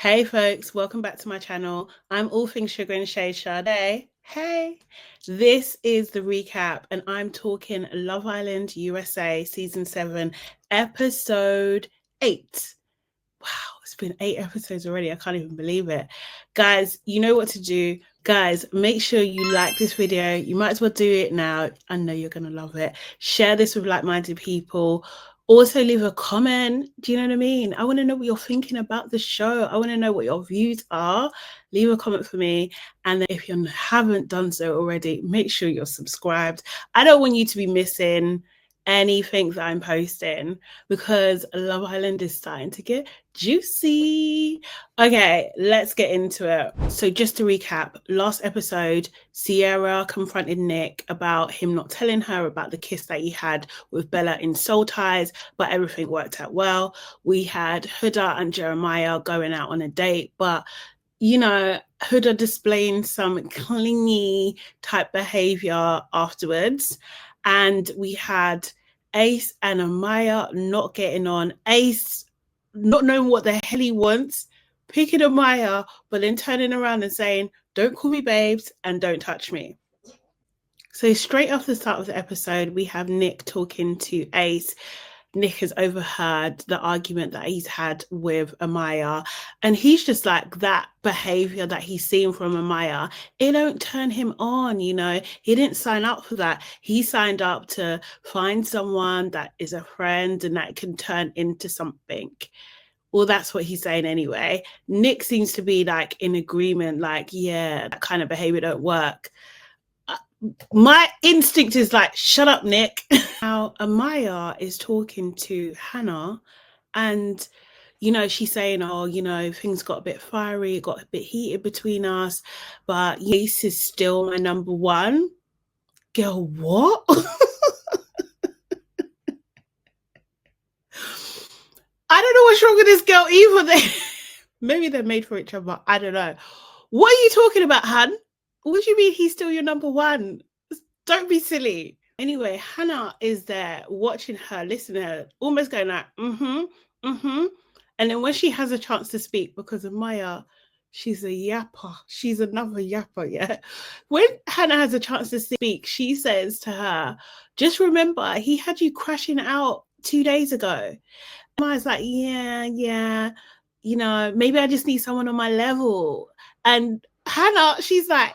Hey folks, welcome back to my channel. I'm all things sugar and shade Sade. Hey, this is the recap and I'm talking Love Island USA season 7 episode 8. Wow, it's been 8 episodes already. I can't even believe it. Guys, you know what to do. Guys, make sure you like this video. You might as well do it now. I know you're going to love it. Share this with like-minded people. Also leave a comment. Do you know what I mean? I want to know what you're thinking about the show. I want to know what your views are. Leave a comment for me. And if you haven't done so already, make sure you're subscribed. I don't want you to be missing anything that I'm posting because Love Island is starting to get juicy. Okay, let's get into it. So just to recap, last episode, Sierra confronted Nick about him not telling her about the kiss that he had with Bella in Soul Ties, but everything worked out well. We had Huda and Jeremiah going out on a date, but you know, Huda displaying some clingy type behavior afterwards. And we had Ace and Amaya not getting on. Ace not knowing what the hell he wants, picking Amaya, but then turning around and saying, "Don't call me babes and don't touch me." So straight off the start of the episode, we have Nick talking to Ace. Nick has overheard the argument that he's had with Amaya, and he's just like, that behavior that he's seen from Amaya, it don't turn him on. You know, he didn't sign up for that. He signed up to find someone that is a friend and that can turn into something. Well, that's what he's saying anyway. Nick seems to be like in agreement, like, yeah, that kind of behavior don't work. My instinct is like, shut up, Nick. Now, Amaya is talking to Hannah and, you know, she's saying, oh, you know, things got a bit fiery, it got a bit heated between us, but Ace is still my number one. Girl, what? I don't know what's wrong with this girl either. Maybe they're made for each other. I don't know. What are you talking about, Han? What do you mean he's still your number one? Don't be silly. Anyway, Hannah is there watching her, listening to her, almost going like, mm-hmm. And then when she has a chance to speak, because of Maya, she's a yapper. She's another yapper, yeah. When Hannah has a chance to speak, she says to her, just remember, he had you crashing out 2 days ago. Maya's like, yeah, you know, maybe I just need someone on my level. And Hannah, she's like,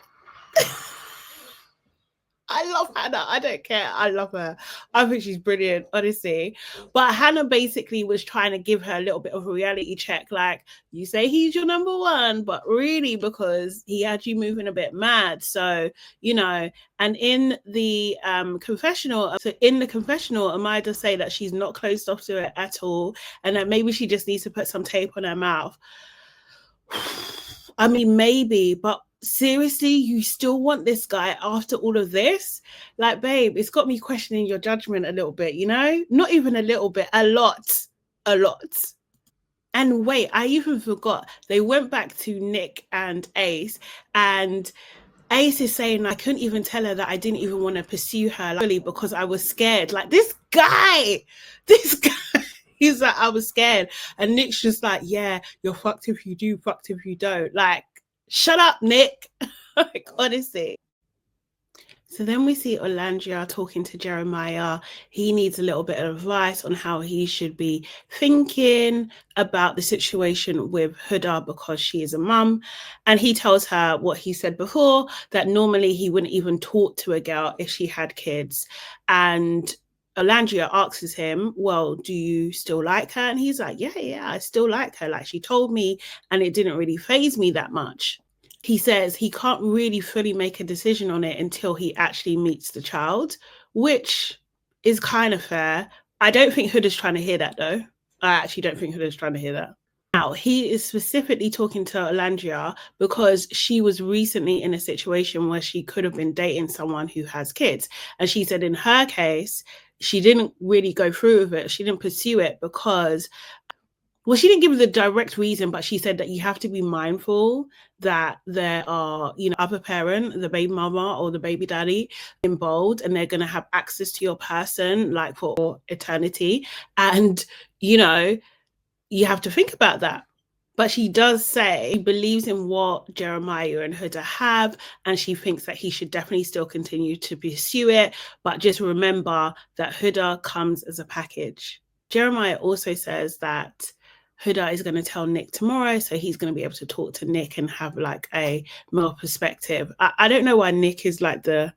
I love Hannah. I don't care. I love her. I think she's brilliant, honestly. But Hannah basically was trying to give her a little bit of a reality check. Like, you say he's your number one, but really because he had you moving a bit mad. So, you know, and in the confessional, Amaya does say that she's not closed off to it at all. And that maybe she just needs to put some tape on her mouth. I mean, maybe, but seriously, you still want this guy after all of this? Like, babe, it's got me questioning your judgment a little bit, you know? Not even a little bit, a lot. And wait, I even forgot. They went back to Nick and Ace, and Ace is saying, I couldn't even tell her that I didn't even want to pursue her really because I was scared. Like, this guy. He's like, I was scared. And Nick's just like, yeah, you're fucked if you do, fucked if you don't. Like, shut up, Nick. Like, honestly. So then we see Orlandria talking to Jeremiah. He needs a little bit of advice on how he should be thinking about the situation with Huda because she is a mum. And he tells her what he said before, that normally he wouldn't even talk to a girl if she had kids. And Orlandria asks him, well, do you still like her? And he's like, yeah, I still like her. Like, she told me and it didn't really faze me that much. He says he can't really fully make a decision on it until he actually meets the child, which is kind of fair. I don't think Huda's trying to hear that, though. I actually don't think Huda's trying to hear that. Now, he is specifically talking to Orlandria because she was recently in a situation where she could have been dating someone who has kids. And she said in her case, she didn't really go through with it. She didn't pursue it because, well, she didn't give the direct reason, but she said that you have to be mindful that there are, you know, other parent, the baby mama or the baby daddy involved, and they're going to have access to your person like for eternity. And, you know, you have to think about that. But she does say she believes in what Jeremiah and Huda have, and she thinks that he should definitely still continue to pursue it. But just remember that Huda comes as a package. Jeremiah also says that Huda is going to tell Nick tomorrow, so he's going to be able to talk to Nick and have like a male perspective. I don't know why Nick is like the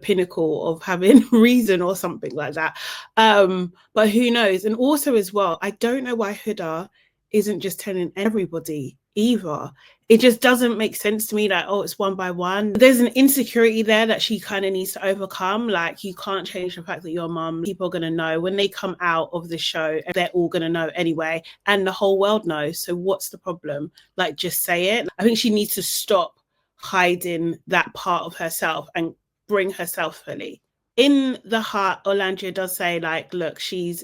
pinnacle of having reason or something like that. But who knows? And also as well, I don't know why Huda isn't just telling everybody either. It just doesn't make sense to me that, oh, it's one by one. There's an insecurity there that she kind of needs to overcome. Like, you can't change the fact that your mum, people are going to know when they come out of the show, they're all going to know anyway. And the whole world knows. So what's the problem? Like, just say it. I think she needs to stop hiding that part of herself and bring herself fully. In the heart, Olandria does say, like, look, she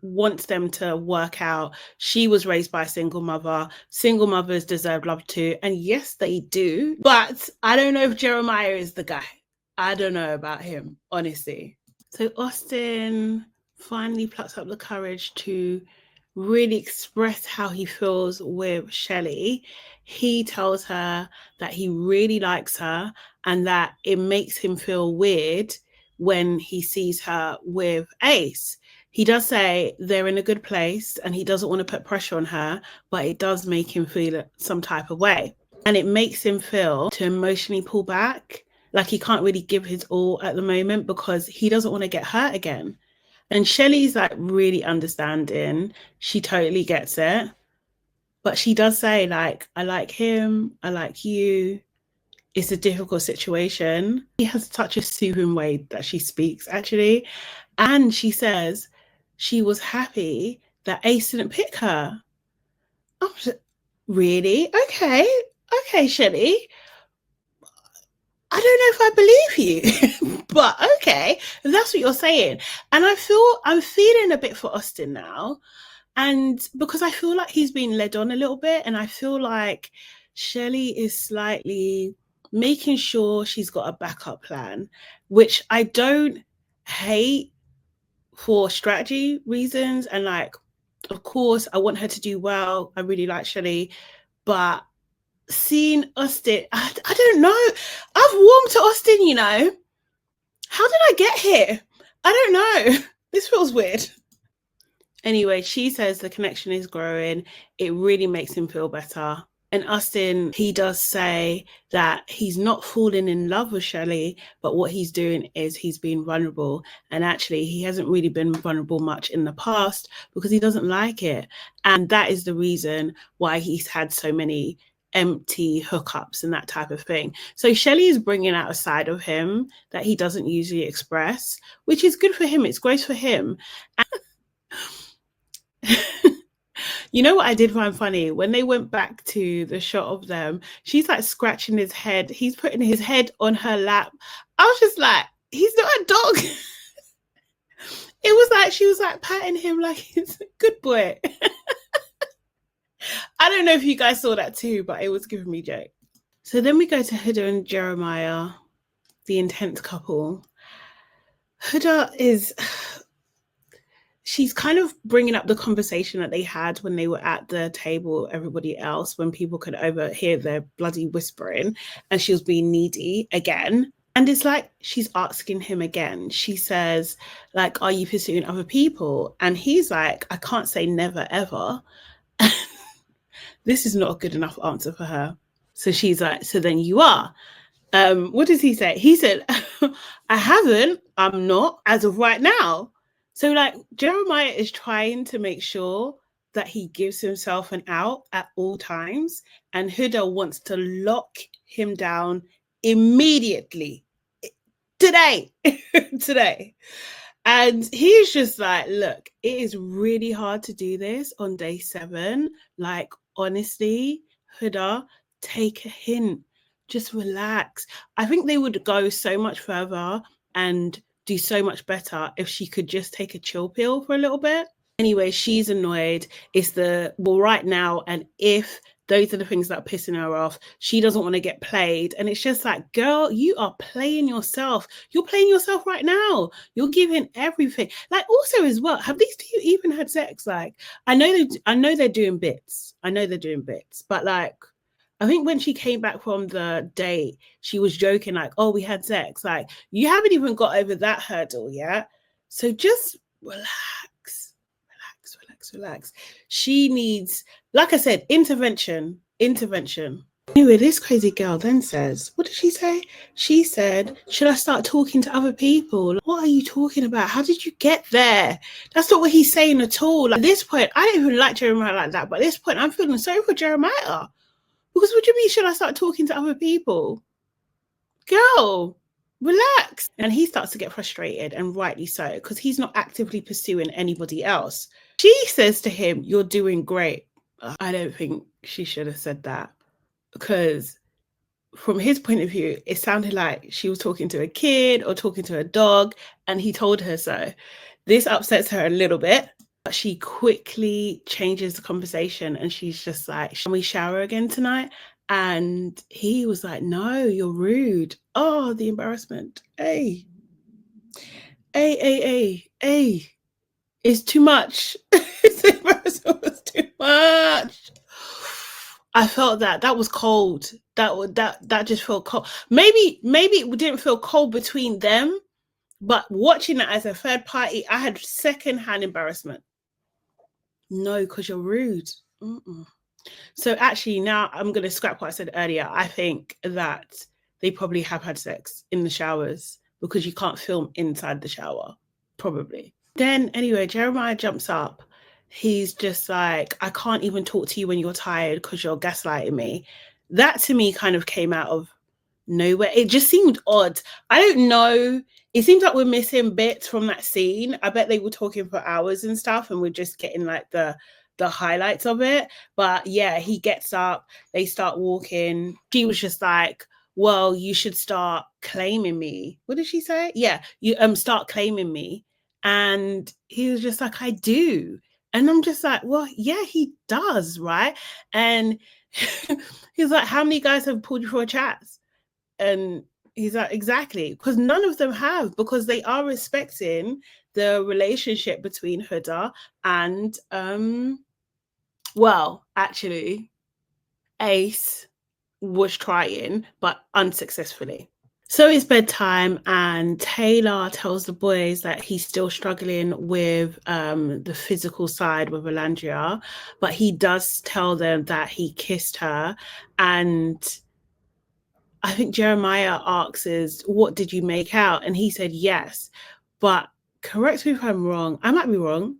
wants them to work out. She was raised by a single mother. Single mothers deserve love too. And yes, they do. But I don't know if Jeremiah is the guy. I don't know about him, honestly. So Austin finally plucks up the courage to really express how he feels with Shelly. He tells her that he really likes her and that it makes him feel weird when he sees her with Ace. He does say they're in a good place and he doesn't want to put pressure on her, but it does make him feel some type of way. And it makes him feel to emotionally pull back, like he can't really give his all at the moment because he doesn't want to get hurt again. And Shelly's like really understanding. She totally gets it. But she does say, like, I like him, I like you. It's a difficult situation. He has such a soothing way that she speaks, actually. And she says she was happy that Ace didn't pick her. Oh, really? Okay, Shelly. I don't know if I believe you, but okay, that's what you're saying. And I'm feeling a bit for Austin now. And because I feel like he's been led on a little bit, and I feel like Shelly is slightly making sure she's got a backup plan, which I don't hate for strategy reasons. And like, of course, I want her to do well. I really like Shelly, but seeing Austin, I don't know. I've warmed to Austin, you know. How did I get here? I don't know. This feels weird. Anyway, she says the connection is growing. It really makes him feel better. And Austin, he does say that he's not falling in love with Shelly, but what he's doing is he's being vulnerable. And actually, he hasn't really been vulnerable much in the past because he doesn't like it. And that is the reason why he's had so many empty hookups and that type of thing. So Shelly is bringing out a side of him that he doesn't usually express, which is good for him. It's great for him. You know what I did find funny? When they went back to the shot of them, she's like scratching his head. He's putting his head on her lap. I was just like, he's not a dog. It was like she was like patting him like he's a good boy. I don't know if you guys saw that too, but it was giving me joke. So then we go to Huda and Jeremiah, the intense couple. Huda is... she's kind of bringing up the conversation that they had when they were at the table, everybody else, when people could overhear their bloody whispering, and she was being needy again. And it's like she's asking him again. She says, like, are you pursuing other people? And he's like, I can't say never, ever. This is not a good enough answer for her. So she's like, so then you are. What does he say? He said, I haven't, I'm not, as of right now. So like Jeremiah is trying to make sure that he gives himself an out at all times. And Huda wants to lock him down immediately. Today. Today. And he's just like, look, it is really hard to do this on day 7. Like, honestly, Huda, take a hint. Just relax. I think they would go so much further and do so much better if she could just take a chill pill for a little bit. Anyway, she's annoyed. It's the well right now and if those are the things that are pissing her off. She doesn't want to get played. And it's just like, girl, you are playing yourself. You're playing yourself right now. You're giving everything. Like, also as well, have these two even had sex? Like, I know they're doing bits. But like, I think when she came back from the date, she was joking like, oh, we had sex. Like, you haven't even got over that hurdle yet. So just relax. She needs, like I said, intervention. Anyway, this crazy girl then says, what did she say? She said, should I start talking to other people? What are you talking about? How did you get there? That's not what he's saying at all. Like, at this point, I don't even like Jeremiah like that. But at this point, I'm feeling sorry for Jeremiah. Because what do you mean, should I start talking to other people? Girl, relax. And he starts to get frustrated, and rightly so, because he's not actively pursuing anybody else. She says to him, you're doing great. I don't think she should have said that, because from his point of view, it sounded like she was talking to a kid or talking to a dog, and he told her so. This upsets her a little bit. But she quickly changes the conversation, and she's just like, can we shower again tonight? And he was like, no, you're rude. Oh, the embarrassment. Hey. It's too much. The embarrassment was too much. I felt that was cold. That just felt cold. Maybe it didn't feel cold between them, but watching it as a third party, I had secondhand embarrassment. No, because you're rude. So actually, now I'm going to scrap what I said earlier. I think that they probably have had sex in the showers, because you can't film inside the shower, probably. Then anyway, Jeremiah jumps up. He's just like, I can't even talk to you when you're tired because you're gaslighting me. That to me kind of came out of nowhere. It just seemed odd. I don't know. It seems like we're missing bits from that scene. I bet they were talking for hours and stuff, and we're just getting like the highlights of it. But yeah, he gets up, they start walking. She was just like, well, you should start claiming me. What did she say? Yeah, you start claiming me. And he was just like, I do. And I'm just like, well, yeah, he does, right? And he's like, how many guys have pulled you for a chat? And he's like, exactly, because none of them have, because they are respecting the relationship between Huda and well, actually, Ace was trying, but unsuccessfully. So it's bedtime, and Taylor tells the boys that he's still struggling with the physical side with Alandria, but he does tell them that he kissed her. And I think Jeremiah asks, what did you make out? And he said yes. But correct me if I'm wrong. I might be wrong.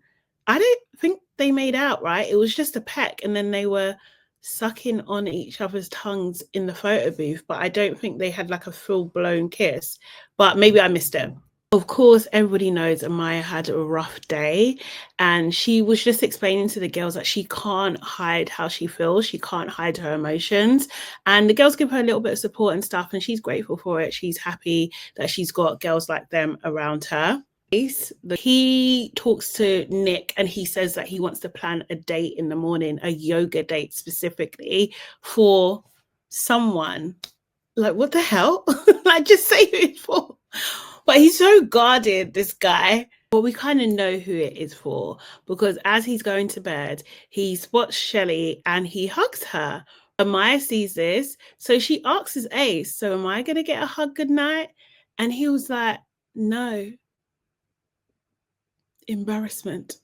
I don't think they made out, right? It was just a peck, and then they were sucking on each other's tongues in the photo booth. But I don't think they had like a full-blown kiss. But maybe I missed it. Of course, everybody knows Amaya had a rough day, and she was just explaining to the girls that she can't hide how she feels. She can't hide her emotions. And the girls give her a little bit of support and stuff, and she's grateful for it. She's happy that she's got girls like them around her. He talks to Nick, and he says that he wants to plan a date in the morning, a yoga date specifically for someone. Like, what the hell? Like, just say who it's for. But he's so guarded, this guy. But we kind of know who it is for, because as he's going to bed, he spots Shelly and he hugs her. Amaya sees this, so she asks his Ace, so am I going to get a hug goodnight? And he was like, no. Embarrassment.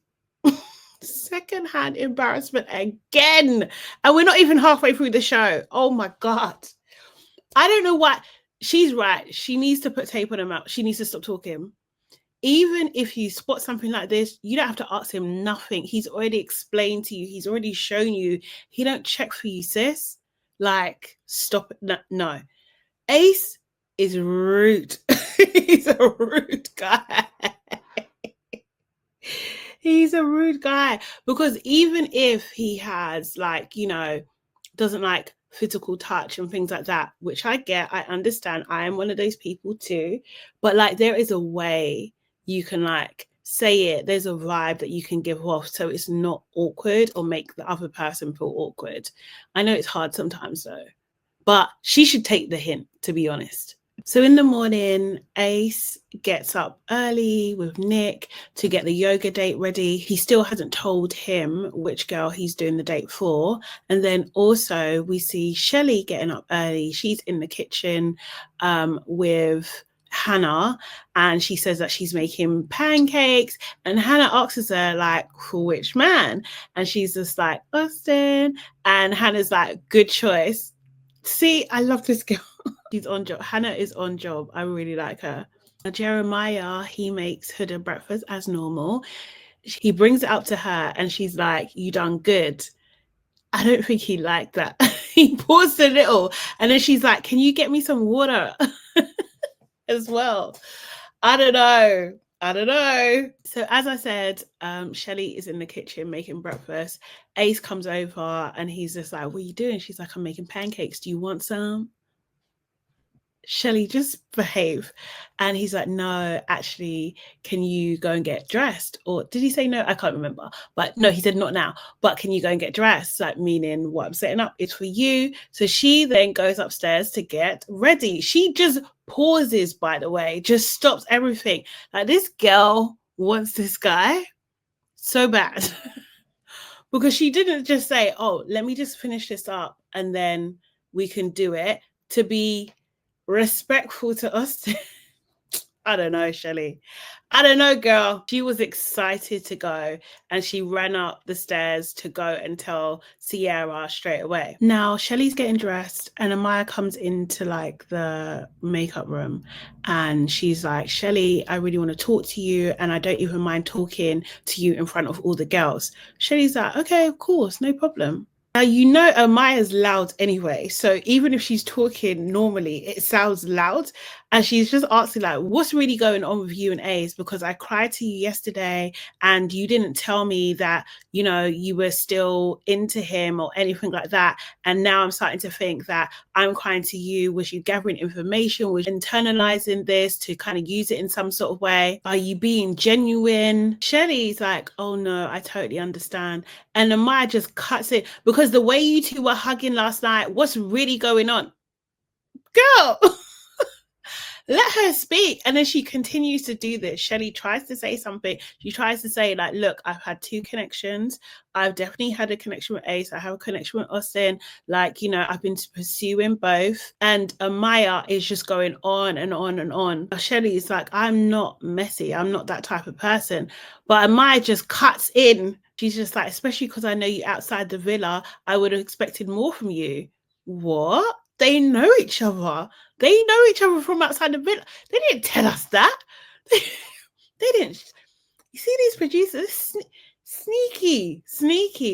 Secondhand embarrassment again. And we're not even halfway through the show. Oh my God. I don't know why. She's right. She needs to put tape on her mouth. She needs to stop talking. Even if you spot something like this, you don't have to ask him nothing. He's already explained to you. He's already shown you. He don't check for you, sis. Like, stop it. No. Ace is rude. He's a rude guy. He's a rude guy, because even if he has, like, you know, doesn't like physical touch and things like that, which I get, I understand, I am one of those people too, but like, there is a way you can like say it. There's a vibe that you can give off so it's not awkward or make the other person feel awkward. I know it's hard sometimes though, but she should take the hint, to be honest. So in the morning, Ace gets up early with Nick to get the yoga date ready. He still hasn't told him which girl he's doing the date for. And then also we see Shelly getting up early. She's in the kitchen with Hannah, and she says that she's making pancakes, and Hannah asks her like, for which man? And she's just like, Austin. And Hannah's like, good choice. See, I love this girl. She's on job. Hannah is on job. I really like her. Jeremiah, he makes Huda breakfast as normal. He brings it up to her and she's like, you done good. I don't think he liked that. He paused a little and then she's like, can you get me some water as well? I don't know. So as I said, Shelly is in the kitchen making breakfast. Ace comes over and he's just like, what are you doing? She's like, I'm making pancakes. Do you want some? Shelly, just behave. And he's like, no, actually, can you go and get dressed? Or did he say no? I can't remember. But no, he said not now. But can you go and get dressed? Like, meaning what I'm setting up is for you. So she then goes upstairs to get ready. She just pauses, by the way, just stops everything. Like, this girl wants this guy so bad. Because she didn't just say, oh, let me just finish this up and then we can do it, to be respectful to us. I don't know, Shelly. I don't know, girl. She was excited to go and she ran up the stairs to go and tell Sierra straight away. Now, Shelly's getting dressed and Amaya comes into like the makeup room and she's like, Shelly, I really want to talk to you and I don't even mind talking to you in front of all the girls. Shelly's like, okay, of course, no problem. Now, you know, Amaya's loud anyway. So even if she's talking normally, it sounds loud. And she's just asking, like, what's really going on with you and Ace? Because I cried to you yesterday and you didn't tell me that, you know, you were still into him or anything like that. And now I'm starting to think that I'm crying to you. Was you gathering information? Was you internalizing this to kind of use it in some sort of way? Are you being genuine? Shelly's like, oh no, I totally understand. And Amaya just cuts it because the way you two were hugging last night, what's really going on? Girl, let her speak. And then she continues to do this. Shelly tries to say something. She tries to say, like, look, I've had two connections. I've definitely had a connection with Ace. I have a connection with Austin. Like, you know, I've been pursuing both. And Amaya is just going on and on and on. Shelly is like, I'm not messy. I'm not that type of person. But Amaya just cuts in. She's just like, especially because I know you outside the villa, I would have expected more from you. What? They know each other. They know each other from outside the villa. They didn't tell us that. They didn't. You see these producers? Sneaky.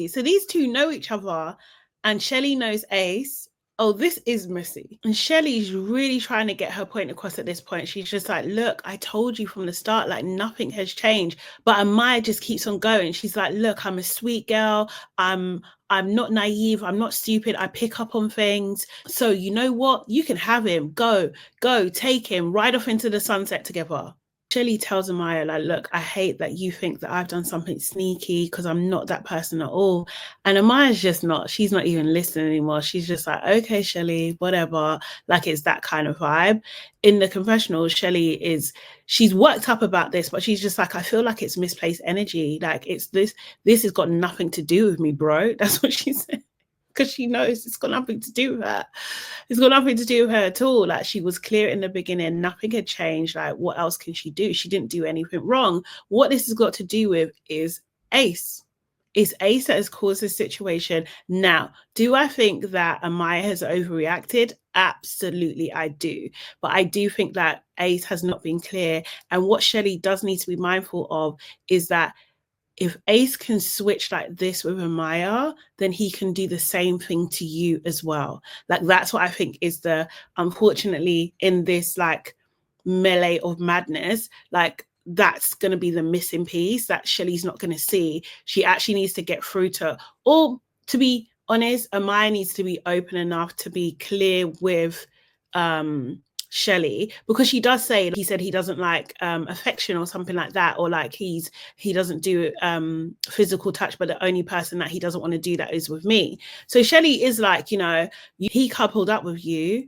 So these two know each other and Shelly knows Ace. Oh, this is messy. And Shelly's really trying to get her point across at this point. She's just like, look, I told you from the start, like nothing has changed. But Amaya just keeps on going. She's like, look, I'm a sweet girl. I'm not naive. I'm not stupid. I pick up on things. So you know what? You can have him. Go, take him right off into the sunset together. Shelly tells Amaya, like, look, I hate that you think that I've done something sneaky because I'm not that person at all. And Amaya's just not, she's not even listening anymore. She's just like, okay, Shelly, whatever. Like, it's that kind of vibe. In the confessional, Shelly she's worked up about this, but she's just like, I feel like it's misplaced energy. Like, it's this has got nothing to do with me, bro. That's what she said. Because she knows it's got nothing to do with her. It's got nothing to do with her at all. Like, she was clear in the beginning, nothing had changed. Like, what else can she do? She didn't do anything wrong. What this has got to do with is Ace. It's Ace that has caused this situation. Now, do I think that Amaya has overreacted? Absolutely, I do. But I do think that Ace has not been clear. And what Shelly does need to be mindful of is that if Ace can switch like this with Amaya, then he can do the same thing to you as well. Like, that's what I think is unfortunately, in this like melee of madness, like that's going to be the missing piece that Shelly's not going to see. She actually needs to get through to, or to be honest, Amaya needs to be open enough to be clear with Shelly, because she does say, he said he doesn't like affection or something like that, or like he doesn't do physical touch, but the only person that he doesn't want to do that is with me. So Shelly is like, you know, he coupled up with you,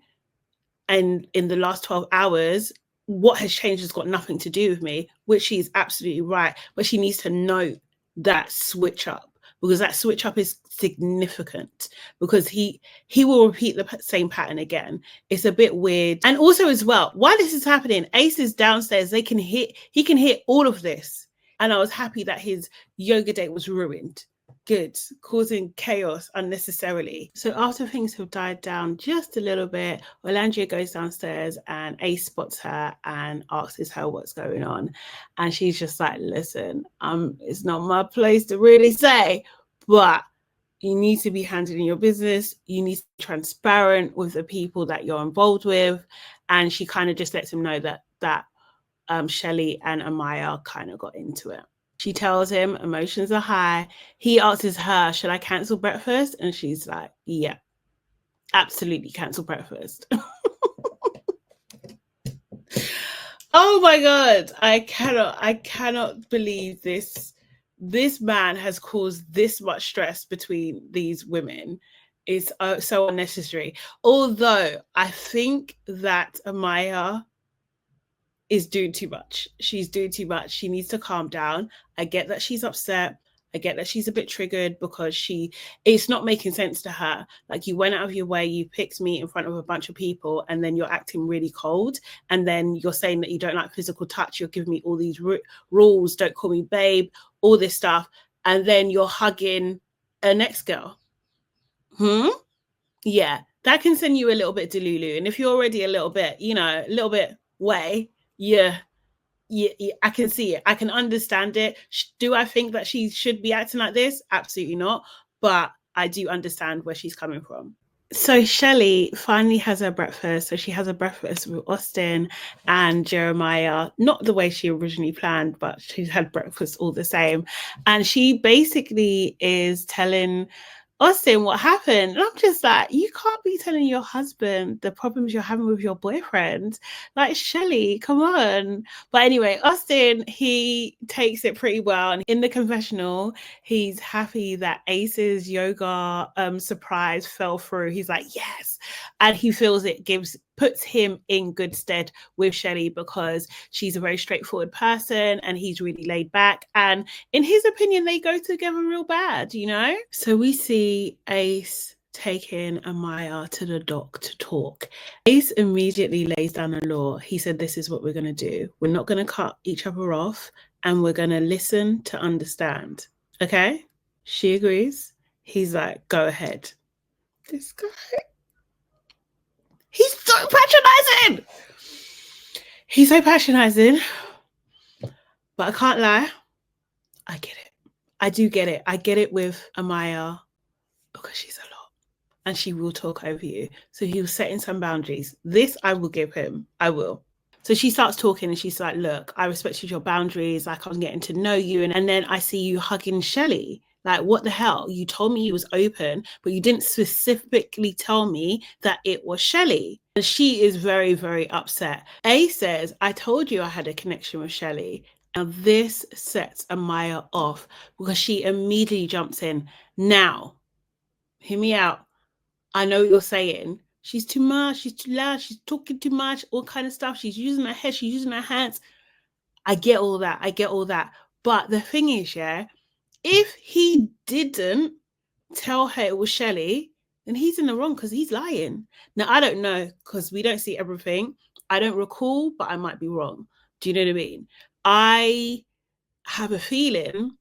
and in the last 12 hours, what has changed has got nothing to do with me, which she's absolutely right. But she needs to note that switch up, because that switch up is significant, because he will repeat the same pattern again. It's a bit weird. And also as well, while this is happening, Ace is downstairs. He can hear all of this. And I was happy that his yoga date was ruined. Good, causing chaos unnecessarily. So after things have died down just a little bit, Orlandria goes downstairs and Ace spots her and asks her what's going on. And she's just like, listen, it's not my place to really say, but you need to be handling your business. You need to be transparent with the people that you're involved with. And she kind of just lets him know that Shelly and Amaya kind of got into it. She tells him emotions are high. He asks her, should I cancel breakfast? And she's like, yeah, absolutely cancel breakfast. Oh my God. I cannot believe this. This man has caused this much stress between these women. It's so unnecessary. Although I think that Amaya is doing too much. She's doing too much. She needs to calm down. I get that she's upset. I get that she's a bit triggered because it's not making sense to her. Like, you went out of your way, you picked me in front of a bunch of people, and then you're acting really cold. And then you're saying that you don't like physical touch. You're giving me all these rules. Don't call me babe, all this stuff. And then you're hugging a next girl. Yeah, that can send you a little bit delulu. And if you're already a little bit, a little bit way, yeah, I can see it. I can understand it. Do I think that she should be acting like this? Absolutely not. But I do understand where she's coming from. So Shelly finally has her breakfast. So she has a breakfast with Austin and Jeremiah, not the way she originally planned, but she's had breakfast all the same. And she basically is telling Austin what happened. And I'm just like, you can't be telling your husband the problems you're having with your boyfriend. Like, Shelly, come on. But anyway, Austin, he takes it pretty well. And in the confessional, he's happy that Ace's yoga surprise fell through. He's like, yes. And he feels it puts him in good stead with Shelly, because she's a very straightforward person and he's really laid back. And in his opinion, they go together real bad, So we see Ace taking Amaya to the dock to talk. Ace immediately lays down a law. He said, this is what we're going to do. We're not going to cut each other off, and we're going to listen to understand. Okay? She agrees. He's like, go ahead. This guy, he's so patronizing. He's so patronizing. But I can't lie, I get it. I do get it. I get it with Amaya, because she's a lot and she will talk over you. So he was setting some boundaries. This I will give him. I will. So she starts talking and she's like, look, I respected your boundaries. Like, I'm getting to know you. And then I see you hugging Shelly. Like, what the hell? You told me you was open, but you didn't specifically tell me that it was Shelly. And she is very, very upset. A says, I told you I had a connection with Shelly. Now this sets Amaya off, because she immediately jumps in. Now, hear me out. I know what you're saying. She's too much. She's too loud. She's talking too much. All kind of stuff. She's using her head. She's using her hands. I get all that. But the thing is, yeah, if he didn't tell her it was Shelly, then he's in the wrong, because he's lying. Now, I don't know, because we don't see everything. I don't recall, but I might be wrong. Do you know what I mean? I have a feeling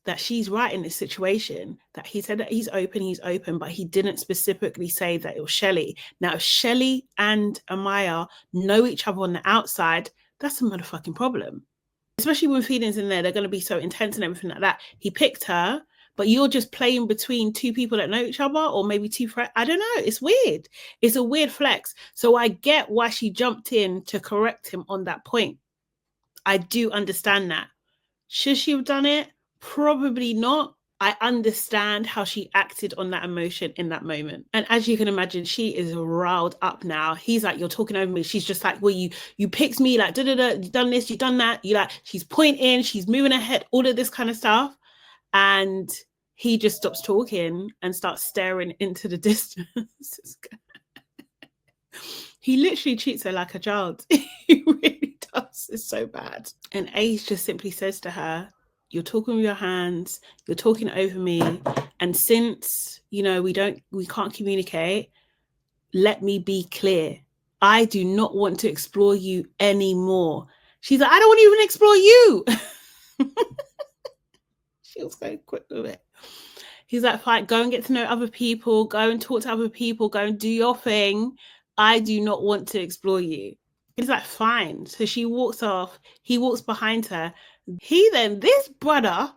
that she's right in this situation, that he said that he's open, but he didn't specifically say that it was Shelly. Now, if Shelly and Amaya know each other on the outside, that's a motherfucking problem. Especially when feelings in there, they're going to be so intense and everything like that. He picked her, but you're just playing between two people that know each other, or maybe two friends. I don't know. It's weird. It's a weird flex. So I get why she jumped in to correct him on that point. I do understand that. Should she have done it? Probably not. I understand how she acted on that emotion in that moment. And as you can imagine, she is riled up now. He's like, you're talking over me. She's just like, well, you picked me, like, da-da-da, you done this, you done that. You like, she's pointing, she's moving her head, all of this kind of stuff. And he just stops talking and starts staring into the distance. He literally treats her like a child. He really does. It's so bad. And Ace just simply says to her, you're talking with your hands, you're talking over me. And since, you know, we can't communicate, let me be clear. I do not want to explore you anymore. She's like, I don't want to even explore you. She was so quick with it. He's like, fine, go and get to know other people, go and talk to other people, go and do your thing. I do not want to explore you. He's like, fine. So she walks off. He walks behind her. This brother,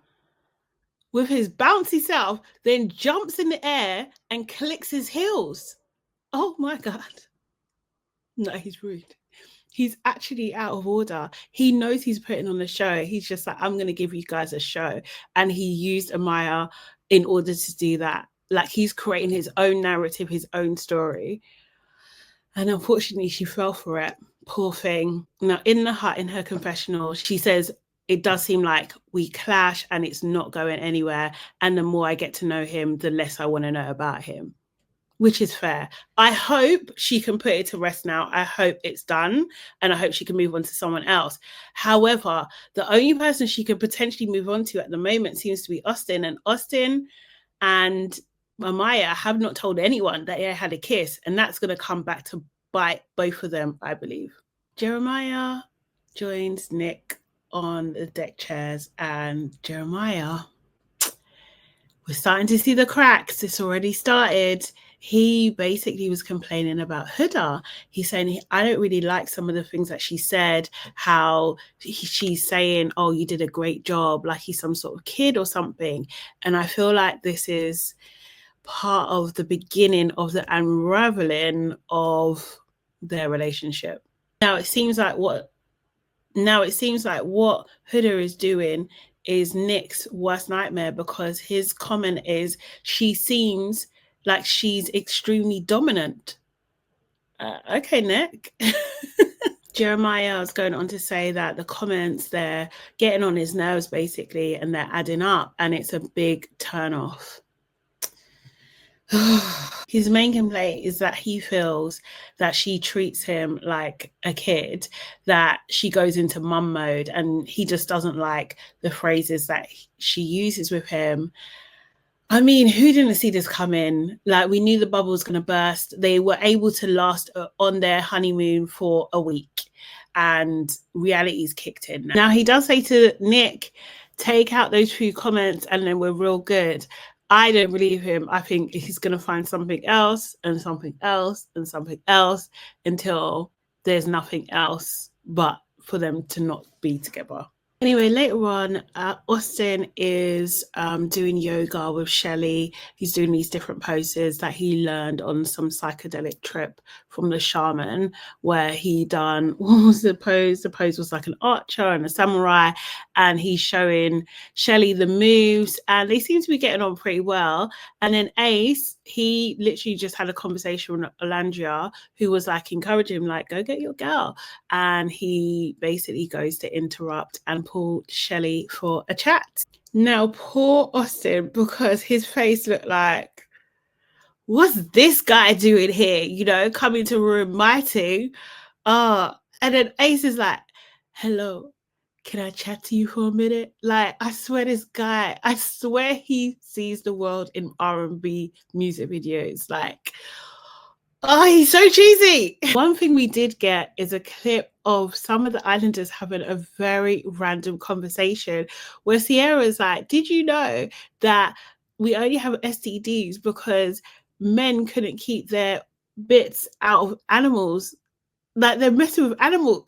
with his bouncy self, then jumps in the air and clicks his heels. Oh my God. No, he's rude. He's actually out of order. He knows he's putting on a show. He's just like, I'm going to give you guys a show. And he used Amaya in order to do that. Like, he's creating his own narrative, his own story. And unfortunately, she fell for it. Poor thing. Now, in the hut, in her confessional, she says, it does seem like we clash and it's not going anywhere. And the more I get to know him, the less I want to know about him, which is fair. I hope she can put it to rest now. I hope it's done. And I hope she can move on to someone else. However, the only person she could potentially move on to at the moment seems to be Austin. And Austin and Amaya have not told anyone that they had a kiss. And that's going to come back to bite both of them, I believe. Jeremiah joins Nick on the deck chairs. And Jeremiah, we're starting to see the cracks. It's already started. He basically was complaining about Huda. He's saying, I don't really like some of the things that she said, how she's saying, oh, you did a great job, like he's some sort of kid or something. And I feel like this is part of the beginning of the unraveling of their relationship. Now it seems like what Huda is doing is Nick's worst nightmare, because his comment is, she seems like she's extremely dominant. Okay, Nick. Jeremiah is going on to say that the comments, they're getting on his nerves basically, and they're adding up, and it's a big turn off. His main complaint is that he feels that she treats him like a kid, that she goes into mum mode, and he just doesn't like the phrases that she uses with him. I mean, who didn't see this coming? Like, we knew the bubble was going to burst. They were able to last on their honeymoon for a week, and reality's kicked in. Now, he does say to Nick, take out those few comments and then we're real good. I don't believe him. I think he's going to find something else and something else and something else until there's nothing else but for them to not be together. Anyway, later on, Austin is doing yoga with Shelly. He's doing these different poses that he learned on some psychedelic trip from the shaman, where he done, what was the pose? The pose was like an archer and a samurai, and he's showing Shelly the moves, and they seem to be getting on pretty well. And then Ace, he literally just had a conversation with Olandria, who was like encouraging him, like, go get your girl. And he basically goes to interrupt and pull Shelly for a chat. Now, poor Austin, because his face looked like, what's this guy doing here? You know, coming to ruin my thing. And then Ace is like, hello, can I chat to you for a minute? Like, I swear he sees the world in R&B music videos. Like, oh, he's so cheesy. One thing we did get is a clip of some of the islanders having a very random conversation where Sierra's like, did you know that we only have STDs because men couldn't keep their bits out of animals? Like, they're messing with animals.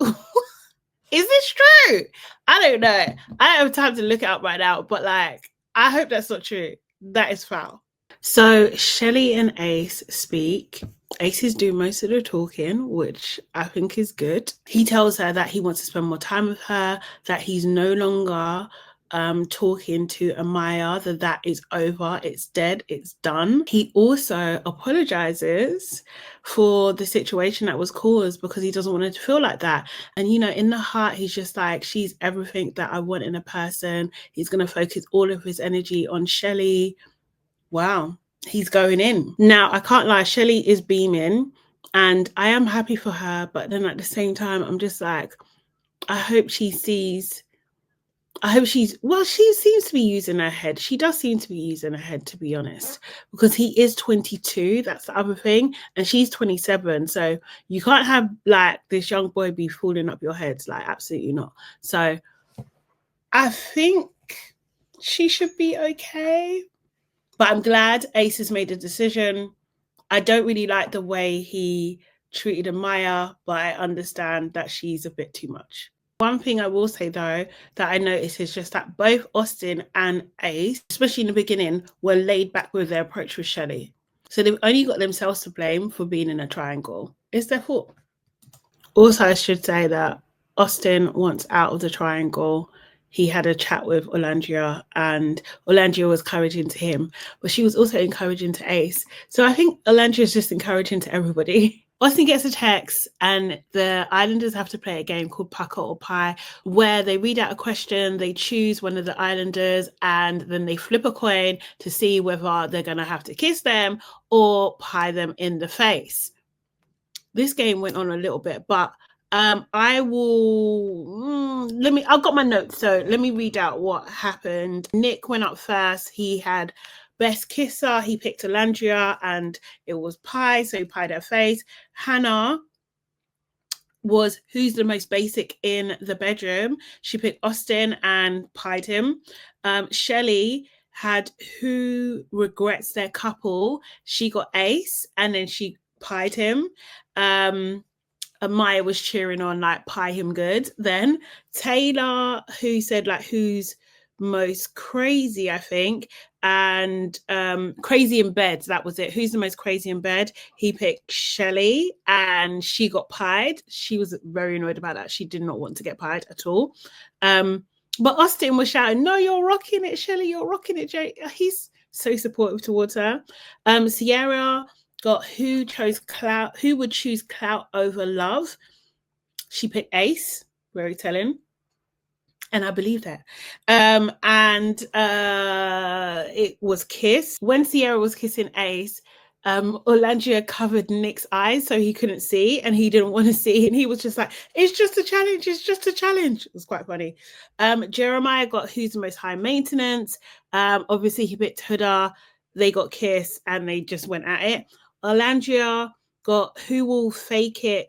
Is this true? I don't know. I don't have time to look it up right now, but like, I hope that's not true. That is foul. So Shelly and Ace speak. Ace is doing most of the talking, which I think is good. He tells her that he wants to spend more time with her, that he's no longer talking to Amaya that is over, it's dead, it's done. He also apologizes for the situation that was caused because he doesn't want her to feel like that. And, you know, in the heart, he's just like, she's everything that I want in a person. He's going to focus all of his energy on Shelly. Wow, he's going in. Now, I can't lie, Shelly is beaming and I am happy for her. But then at the same time, I'm just like, I hope she sees she seems to be using her head. She does seem to be using her head, to be honest, because he is 22. That's the other thing. And she's 27. So you can't have like this young boy be falling up your heads. Like, absolutely not. So I think she should be okay. But I'm glad Ace has made a decision. I don't really like the way he treated Amaya, but I understand that she's a bit too much. One thing I will say, though, that I noticed is just that both Austin and Ace, especially in the beginning, were laid back with their approach with Shelly. So they've only got themselves to blame for being in a triangle. It's their fault. Also, I should say that Austin wants out of the triangle. He had a chat with Olandria and Olandria was encouraging to him, but she was also encouraging to Ace. So I think Olandria is just encouraging to everybody. Austin gets a text and the Islanders have to play a game called Pucker or Pie where they read out a question, they choose one of the Islanders and then they flip a coin to see whether they're going to have to kiss them or pie them in the face. This game went on a little bit, but I will I've got my notes, so let me read out what happened. Nick went up first. He had best kisser. He picked Olandria and it was pie, so he pied her face. Hannah was who's the most basic in the bedroom. She picked Austin and pied him. Shelly had who regrets their couple. She got Ace and then she pied him. Amaya was cheering on like pie him good. Then Taylor, who said like who's most crazy, I think, and crazy in bed. That was it. Who's the most crazy in bed? He picked Shelly and she got pied. She was very annoyed about that. She did not want to get pied at all. But Austin was shouting, "No, you're rocking it, Shelly. You're rocking it, Jay." He's so supportive towards her. Sierra got who would choose clout over love. She picked Ace, very telling. And I believe that. It was kiss. When Sierra was kissing Ace, Olandria covered Nick's eyes so he couldn't see and he didn't want to see. And he was just like, it's just a challenge. It's just a challenge. It was quite funny. Jeremiah got who's the most high maintenance. Obviously, he picked Huda. They got kiss and they just went at it. Olandria got who will fake a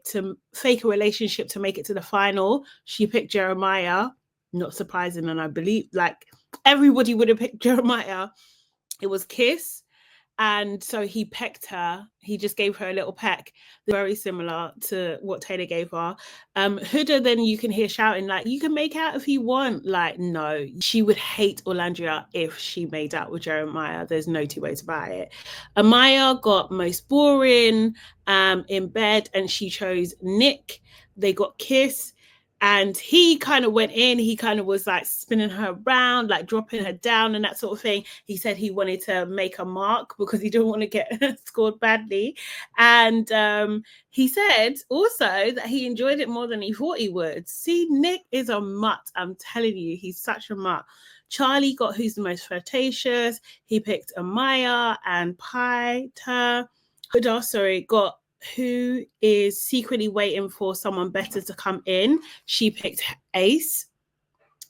relationship to make it to the final. She picked Jeremiah. Not surprising, and I believe like everybody would have picked Jeremiah. It was kiss, and so he pecked her. He just gave her a little peck, very similar to what Taylor gave her. Huda, then you can hear shouting like, "You can make out if you want." Like, no, she would hate Olandria if she made out with Jeremiah. There's no two ways about it. Amaya got most boring in bed, and she chose Nick. They got kiss. And he kind of went in, he kind of was like spinning her around, like dropping her down and that sort of thing. He said he wanted to make a mark because he didn't want to get scored badly. And he said also that he enjoyed it more than he thought he would. See, Nick is a mutt. I'm telling you, he's such a mutt. Charlie got who's the most flirtatious. He picked Amaya and pied her. Huda, got who is secretly waiting for someone better to come in. She picked Ace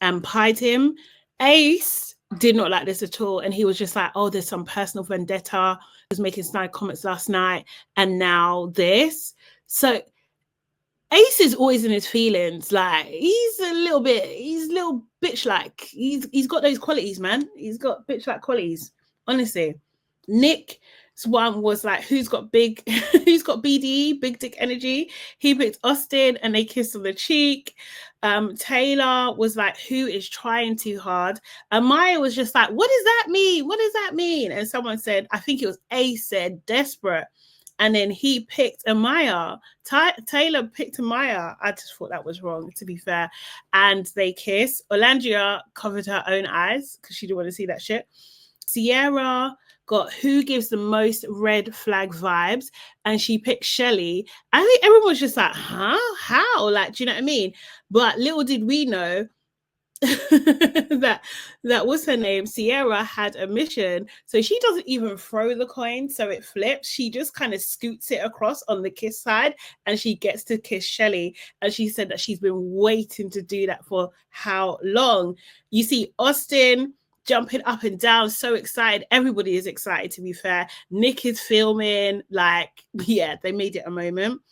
and pied him. Ace did not like this at all. And he was just like, oh, there's some personal vendetta. He was making snide comments last night. And now this. So Ace is always in his feelings. Like he's a little bitch-like. He's got those qualities, man. He's got bitch-like qualities. Honestly. Nick's one was like, who's got BDE, big dick energy? He picked Austin and they kissed on the cheek. Taylor was like, who is trying too hard? Amaya was just like, what does that mean? What does that mean? And someone said, I think it was Ace said, desperate. And then he picked Amaya. Taylor picked Amaya. I just thought that was wrong, to be fair. And they kissed. Olandria covered her own eyes because she didn't want to see that shit. Sierra got who gives the most red flag vibes, and she picked Shelly. I think everyone was just like, huh? How? Like, do you know what I mean? But little did we know that what's her name, Sierra, had a mission. So she doesn't even throw the coin so it flips. She just kind of scoots it across on the kiss side, and she gets to kiss Shelly. And she said that she's been waiting to do that for how long. You see Austin jumping up and down, so excited. Everybody is excited, to be fair. Nick is filming. Like, yeah, they made it a moment.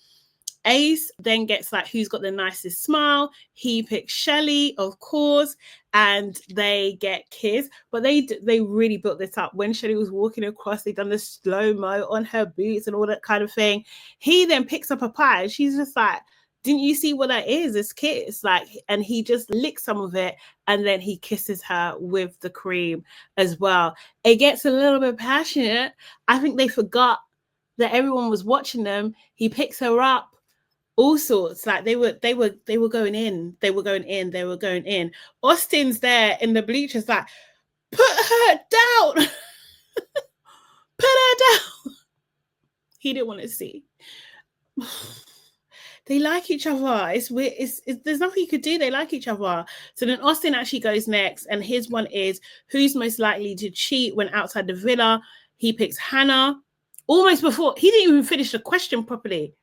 Ace then gets like, who's got the nicest smile? He picks Shelly, of course, and they get kissed. But they really built this up. When Shelly was walking across, they done the slow-mo on her boots and all that kind of thing. He then picks up a pie, and she's just like, didn't you see what that is? It's kiss. Like, and he just licks some of it, and then he kisses her with the cream as well. It gets a little bit passionate. I think they forgot that everyone was watching them. He picks her up, all sorts. Like they were going in. They were going in. Austin's there in the bleachers, like, put her down. Put her down. He didn't want to see. They like each other. It's weird. There's nothing you could do. They like each other. So then Austin actually goes next, and his one is who's most likely to cheat when outside the villa. He picks Hannah. Almost before he didn't even finish the question properly.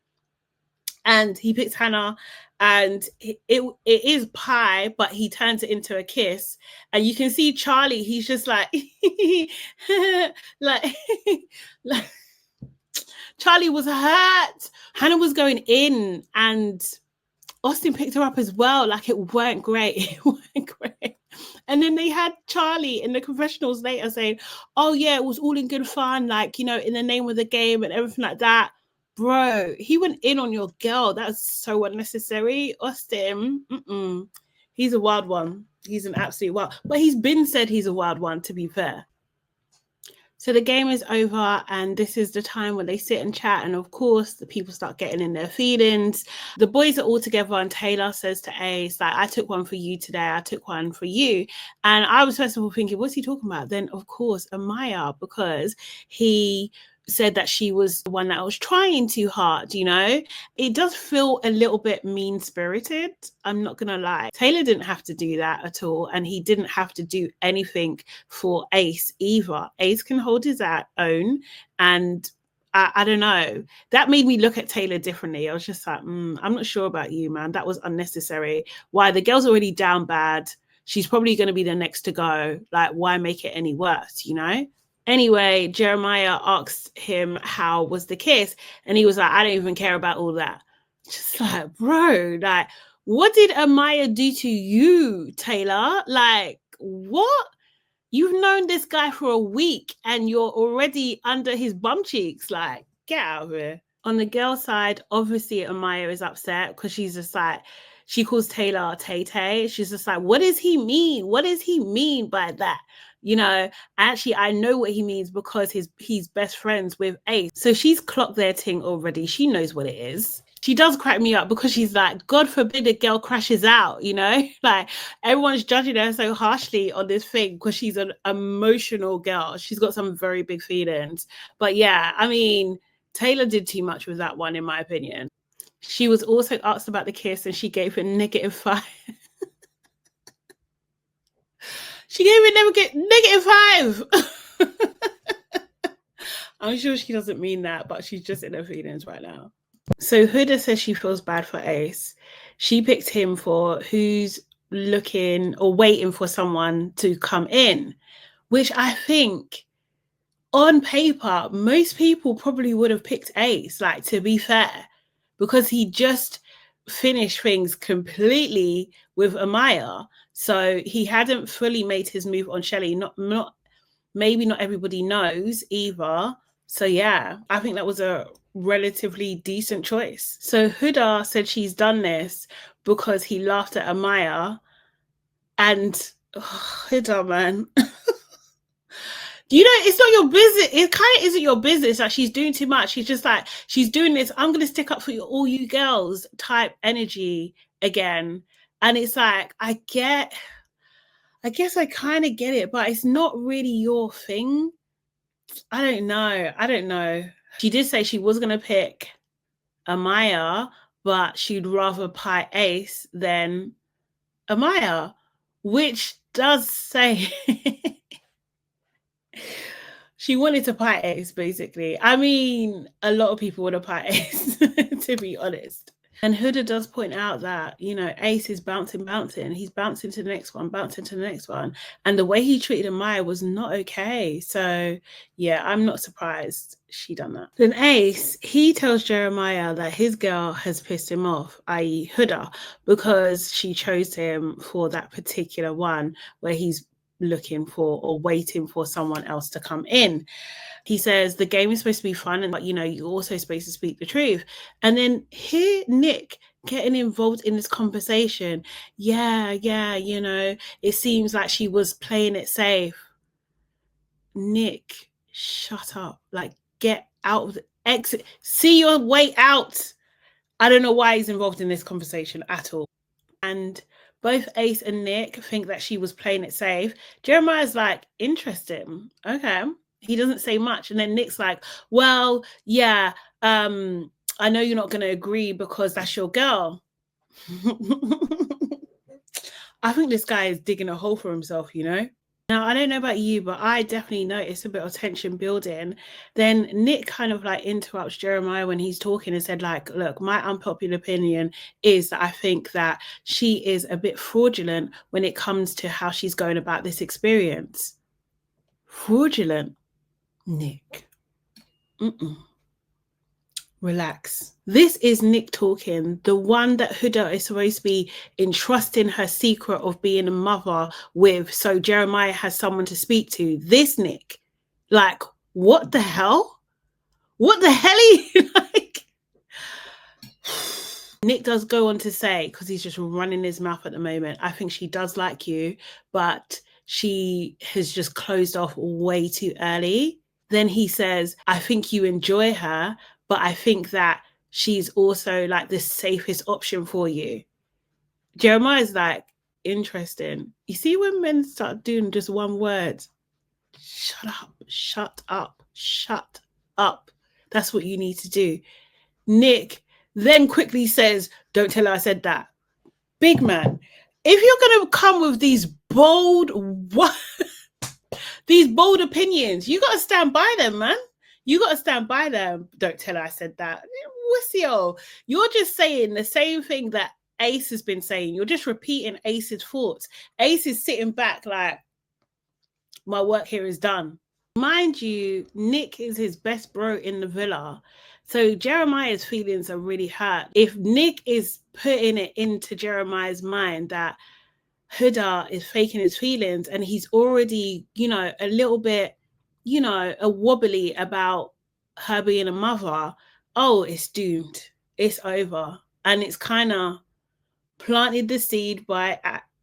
And he picks Hannah, and it is pie, but he turns it into a kiss. And you can see Charlie, he's just like, like Charlie was hurt. Hannah was going in, and Austin picked her up as well. Like, it weren't great. It weren't great. And then they had Charlie in the confessionals later saying, oh yeah, it was all in good fun, like, you know, in the name of the game and everything like that. Bro, he went in on your girl. That's so unnecessary. Austin, he's a wild one. He's an absolute wild, but he's been said he's a wild one, to be fair. So the game is over, and this is the time when they sit and chat, and of course the people start getting in their feelings. The boys are all together, and Taylor says to Ace, like, I took one for you today, I took one for you. And I was first of all thinking, what's he talking about? Then of course Amaya, because he said that she was the one that was trying too hard, you know? It does feel a little bit mean-spirited, I'm not gonna lie. Taylor didn't have to do that at all, and he didn't have to do anything for Ace either. Ace can hold his own, and I don't know. That made me look at Taylor differently. I was just like, I'm not sure about you, man. That was unnecessary. Why? The girl's already down bad. She's probably going to be the next to go. Like, why make it any worse, you know? Anyway, Jeremiah asked him how was the kiss, and he was like, I don't even care about all that. Just like, bro, like, what did Amaya do to you, Taylor? Like, what? You've known this guy for a week, and you're already under his bum cheeks. Like, get out of here. On the girl side, obviously Amaya is upset because she's just like, she calls Taylor Tay-Tay. She's just like, what does he mean? What does he mean by that? You know, actually, I know what he means because he's best friends with Ace. So she's clocked their thing already. She knows what it is. She does crack me up because she's like, God forbid a girl crashes out, you know? Like, everyone's judging her so harshly on this thing because she's an emotional girl. She's got some very big feelings. But yeah, I mean, Taylor did too much with that one, in my opinion. She was also asked about the kiss, and she gave a -5. She gave it -5. I'm sure she doesn't mean that, but she's just in her feelings right now. So Huda says she feels bad for Ace. She picked him for who's looking or waiting for someone to come in, which I think on paper, most people probably would have picked Ace, like, to be fair, because he just finished things completely with Amaya. So he hadn't fully made his move on Shelly. Maybe not everybody knows either. So yeah, I think that was a relatively decent choice. So Huda said she's done this because he laughed at Amaya, and Huda, man. You know, it's not your business. It kind of isn't your business. Like, she's doing too much. She's just like, she's doing this, I'm going to stick up for you, all you girls type energy again. And it's like, I guess I kind of get it, but it's not really your thing. I don't know. She did say she was going to pick Amaya, but she'd rather pie Ace than Amaya, which does say she wanted to pie Ace, basically. I mean, a lot of people would have pie Ace, to be honest. And Huda does point out that, you know, Ace is bouncing. He's bouncing to the next one, bouncing to the next one. And the way he treated Amaya was not okay. So, yeah, I'm not surprised she done that. Then Ace, he tells Jeremiah that his girl has pissed him off, i.e. Huda, because she chose him for that particular one where he's looking for or waiting for someone else to come in. He says the game is supposed to be fun, but you know, you're also supposed to speak the truth. And then here Nick getting involved in this conversation. Yeah, you know, it seems like she was playing it safe. Nick, shut up. Like, get out of the exit. See your way out. I don't know why he's involved in this conversation at all. And both Ace and Nick think that she was playing it safe. Jeremiah's like, interesting. Okay. He doesn't say much. And then Nick's like, well, yeah, I know you're not going to agree because that's your girl. I think this guy is digging a hole for himself, you know? Now, I don't know about you, but I definitely noticed a bit of tension building. Then Nick kind of like interrupts Jeremiah when he's talking and said, like, look, my unpopular opinion is that I think that she is a bit fraudulent when it comes to how she's going about this experience. Fraudulent? Nick. Relax. This is Nick talking, the one that Huda is supposed to be entrusting her secret of being a mother with, so Jeremiah has someone to speak to. This Nick. Like, what the hell? What the hell are you like? Nick does go on to say, because he's just running his mouth at the moment, I think she does like you, but she has just closed off way too early. Then he says, I think you enjoy her, but I think that she's also like the safest option for you. Jeremiah's like, interesting. You see when men start doing just one word, shut up, shut up, shut up. That's what you need to do. Nick then quickly says, don't tell her I said that. Big man, if you're going to come with these bold opinions, you got to stand by them, man. You got to stand by them. Don't tell her I said that. Wussio. You're just saying the same thing that Ace has been saying. You're just repeating Ace's thoughts. Ace is sitting back like, my work here is done. Mind you, Nick is his best bro in the villa. So Jeremiah's feelings are really hurt. If Nick is putting it into Jeremiah's mind that Huda is faking his feelings and he's already, you know, a little bit, you know, a wobbly about her being a mother, oh, it's doomed. It's over. And it's kind of planted the seed by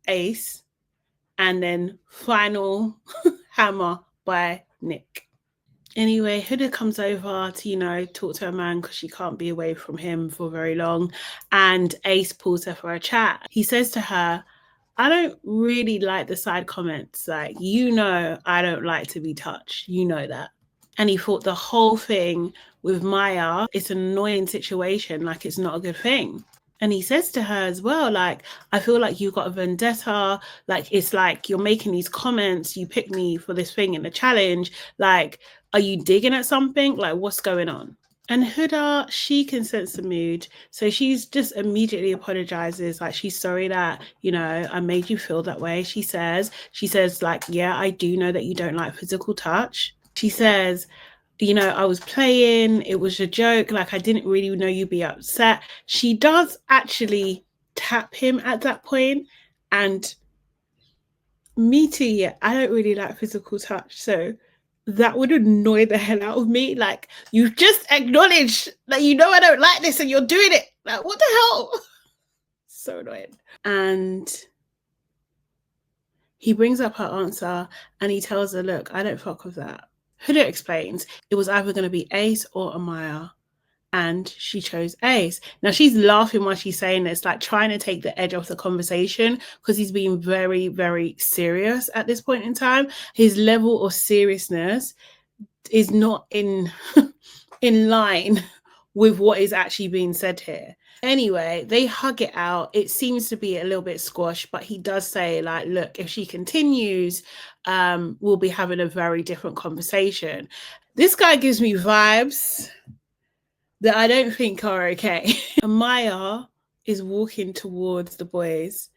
Ace and then final hammer by Nick. Anyway, Huda comes over to, you know, talk to her man because she can't be away from him for very long. And Ace pulls her for a chat. He says to her, I don't really like the side comments. Like, you know, I don't like to be touched. You know that. And he thought the whole thing with Maya, it's an annoying situation. Like, it's not a good thing. And he says to her as well, like, I feel like you got a vendetta. Like, it's like you're making these comments. You picked me for this thing in the challenge. Like, are you digging at something? Like, what's going on? And Huda, she can sense the mood. So she's just immediately apologizes. Like, she's sorry that, you know, I made you feel that way. She says, like, yeah, I do know that you don't like physical touch. She says, you know, I was playing, it was a joke, like I didn't really know you'd be upset. She does actually tap him at that point, and me too, yeah, I don't really like physical touch, so that would annoy the hell out of me. Like, you just acknowledged that you know I don't like this and you're doing it. Like, what the hell? So annoying. And He brings up her answer and he tells her, look, I don't fuck with that. Huda explains it was either going to be Ace or Amaya, and she chose Ace. Now she's laughing while she's saying this, like trying to take the edge off the conversation, because he's being very, very serious at this point in time. His level of seriousness is not in in line with what is actually being said here. Anyway, they hug it out. It seems to be a little bit squashed, but he does say, like, look, if she continues, we'll be having a very different conversation. This guy gives me vibes that I don't think are okay. Amaya is walking towards the boys,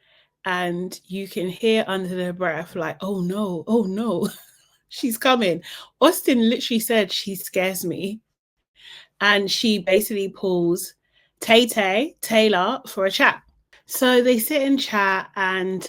and you can hear under their breath, like, oh no, she's coming. Austin literally said she scares me. And she basically pulls Taylor for a chat. So they sit and chat, and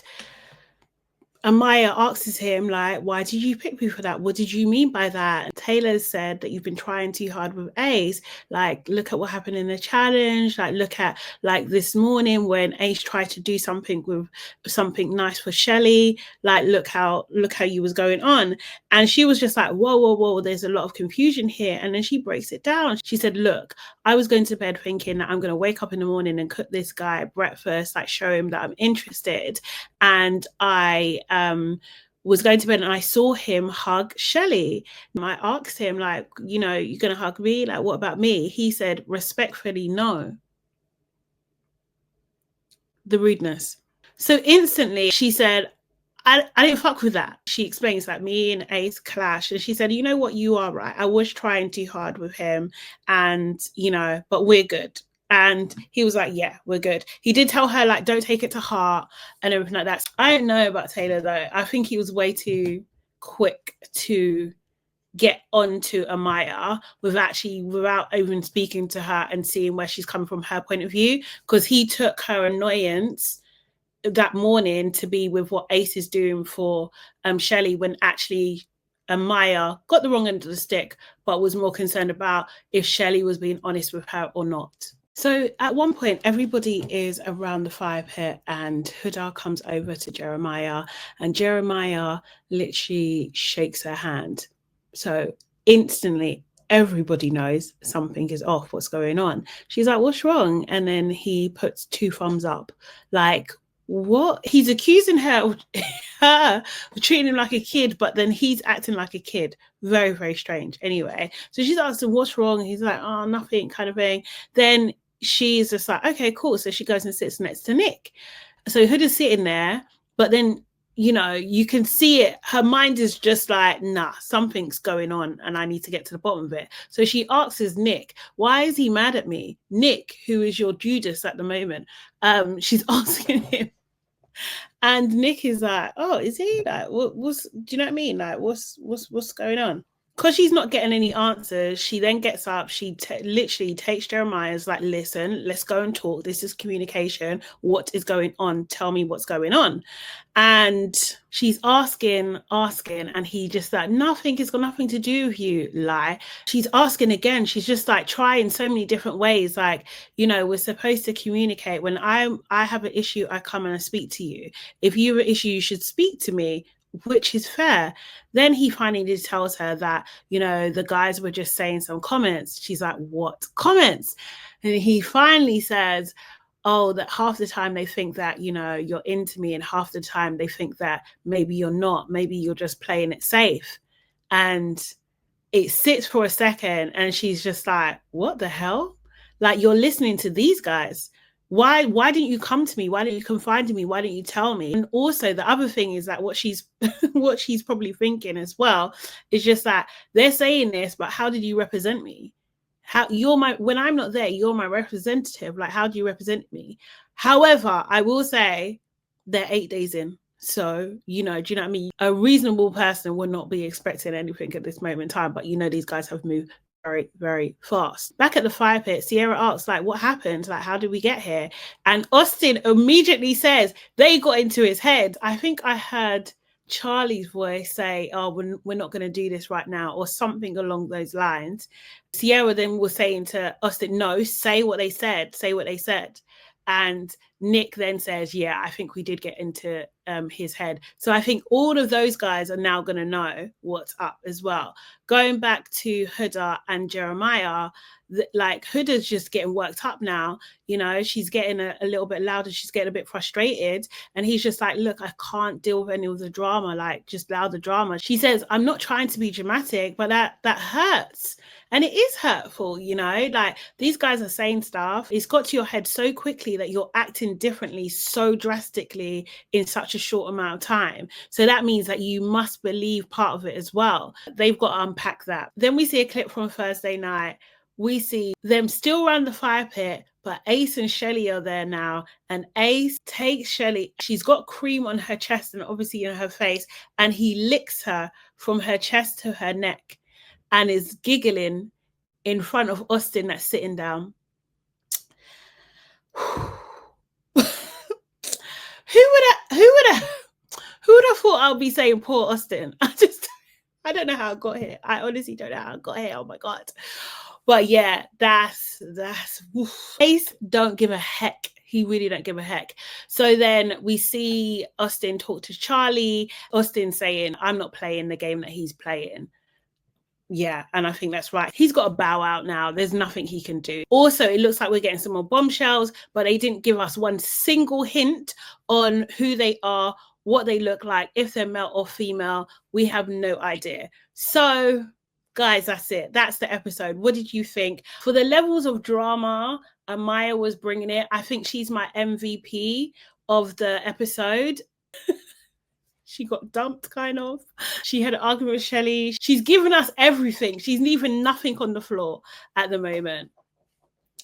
Amaya asks him, like, why did you pick me for that? What did you mean by that? And Taylor said that you've been trying too hard with Ace. Like, look at what happened in the challenge. Like, look at, like, this morning when Ace tried to do something with something nice for Shelly. Like, look how you was going on. And she was just like, whoa, there's a lot of confusion here. And then she breaks it down. She said, look, I was going to bed thinking that I'm going to wake up in the morning and cook this guy breakfast, like show him that I'm interested. And I was going to bed and I saw him hug Shelly. I asked him, like, you know, you're going to hug me? Like, what about me? He said, respectfully, no. The rudeness. So instantly she said, I didn't fuck with that. She explains that me and Ace clashed. And she said, you know what? You are right. I was trying too hard with him. And, you know, but we're good. And he was like, yeah, we're good. He did tell her, like, don't take it to heart and everything like that. I don't know about Taylor, though. I think he was way too quick to get onto Amaya without even speaking to her and seeing where she's coming from her point of view. Because he took her annoyance that morning to be with what Ace is doing for Shelly, when actually Amaya got the wrong end of the stick, but was more concerned about if Shelly was being honest with her or not. So at one point, everybody is around the fire pit, and Huda comes over to Jeremiah, and Jeremiah literally shakes her hand. So instantly, everybody knows something is off, what's going on. She's like, what's wrong? And then he puts 2 thumbs up, like, what? He's accusing her of treating him like a kid, but then he's acting like a kid. Very, very strange. Anyway, so she's asking what's wrong, and he's like, oh, nothing, kind of thing. Then she's just like, okay, cool. So she goes and sits next to Nick. So Huda's sitting there, but then, you know, you can see it. Her mind is just like, nah, something's going on and I need to get to the bottom of it. So she asks Nick, why is he mad at me? Nick, who is your Judas at the moment, she's asking him. And Nick is like, oh, is he? Like, what's, do you know what I mean? Like, what's going on? Because she's not getting any answers, she then gets up, she literally takes Jeremiah's, like, listen, let's go and talk. This is communication. What is going on? Tell me what's going on. And she's asking, and he just like, nothing, it's got nothing to do with you, lie. She's asking again. She's just like trying so many different ways. Like, you know, we're supposed to communicate. When I have an issue, I come and I speak to you. If you have an issue, you should speak to me, which is fair. Then he finally tells her that, you know, the guys were just saying some comments. She's like, what comments? And he finally says, oh, that half the time they think that, you know, you're into me, and half the time they think that maybe you're not, maybe you're just playing it safe. And it sits for a second, and she's just like, what the hell? Like, you're listening to these guys. Why didn't you come to me? Why didn't you confide in me? Why didn't you tell me? And also the other thing is that what she's probably thinking as well is just that they're saying this, but how did you represent me? How you're my, when I'm not there, you're my representative. Like, how do you represent me? However, I will say they're 8 days in. So, you know, do you know what I mean? A reasonable person would not be expecting anything at this moment in time, but you know, these guys have moved very, very fast. Back at the fire pit, Sierra asks, like, what happened? Like, how did we get here? And Austin immediately says they got into his head. I think I heard Charlie's voice say, oh, we're not going to do this right now, or something along those lines. Sierra then was saying to Austin, no, say what they said. And Nick then says, yeah, I think we did get into his head. So I think all of those guys are now going to know what's up as well. Going back to Huda and Jeremiah, like Huda's just getting worked up now. You know, she's getting a little bit louder. She's getting a bit frustrated. And he's just like, look, I can't deal with any of the drama. Like, just allow the drama. She says, I'm not trying to be dramatic, but that hurts. And it is hurtful, you know, like these guys are saying stuff. It's got to your head so quickly that you're acting differently so drastically in such a short amount of time. So that means that you must believe part of it as well. They've got to unpack that. Then we see a clip from Thursday night. We see them still around the fire pit, but Ace and Shelly are there now. And Ace takes Shelly. She's got cream on her chest and obviously in her face. And he licks her from her chest to her neck and is giggling in front of Austin that's sitting down. Who would have thought I'll be saying poor Austin? I don't know how I got here. I honestly don't know how I got here. Oh my God. But yeah, that's oof. Ace don't give a heck. He really don't give a heck. So then we see Austin talk to Charlie. Austin saying, I'm not playing the game that he's playing. Yeah, and I think that's right. He's got to bow out now. There's nothing he can do. Also, it looks like we're getting some more bombshells, but they didn't give us one single hint on who they are, what they look like, if they're male or female. We have no idea. So, guys, that's it. That's the episode. What did you think? For the levels of drama, Amaya was bringing it. I think she's my MVP of the episode. She got dumped, kind of. She had an argument with Shelly. She's given us everything. She's leaving nothing on the floor at the moment.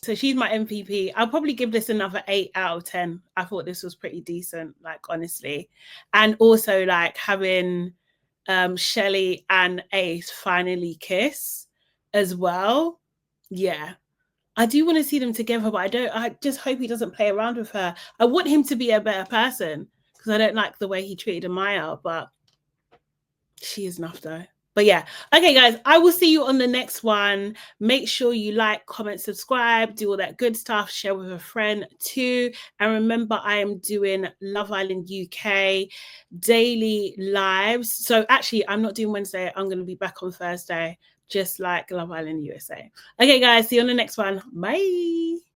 So she's my MVP. I'll probably give this another 8 out of 10. I thought this was pretty decent, like, honestly. And also, like, having Shelly and Ace finally kiss as well. Yeah. I do want to see them together, but I just hope he doesn't play around with her. I want him to be a better person, because I don't like the way he treated Amaya, but she is enough though. But yeah, okay, guys, I will see you on the next one. Make sure you like, comment, subscribe, do all that good stuff, share with a friend too. And remember, I am doing Love Island UK daily lives. So actually, I'm not doing Wednesday. I'm going to be back on Thursday, just like Love Island USA. Okay, guys, see you on the next one. Bye.